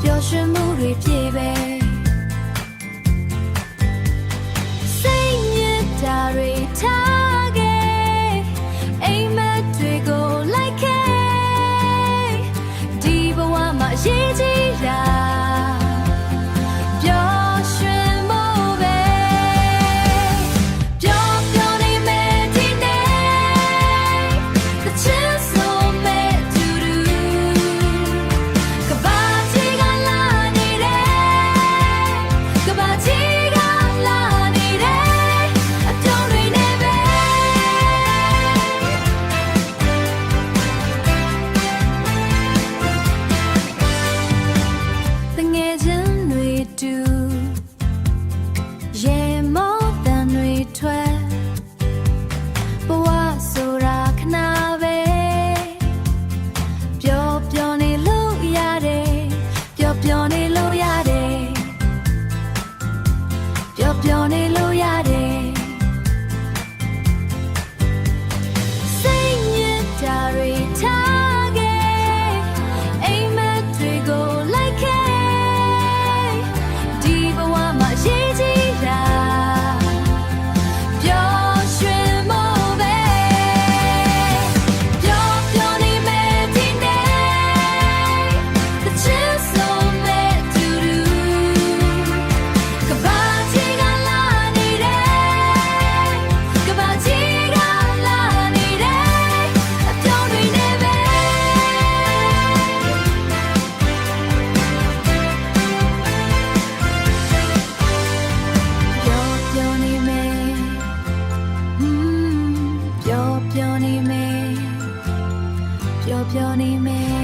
ပျော်ရွှင်မှုတွေပြည့်ပဲစိတ်ညစ်တာတွေထားခဲ့အိမ်မက်တွေကိုလိုက်ခဲ့ဒီဘဝမှာအရေးကြီးတာပြောနေလို့ရတယ်စိတ်ညစ်တာတွေထားခဲ့အိမ်မက်တွေကိုလိုက်ခဲ့ဒီဘဝမှာရေးကြည့်တာပျော်ရွှင်မှုပဲပျော်နေမယ်ဒီနေ့the chance so mad to do ကဘာပြောနေမယ်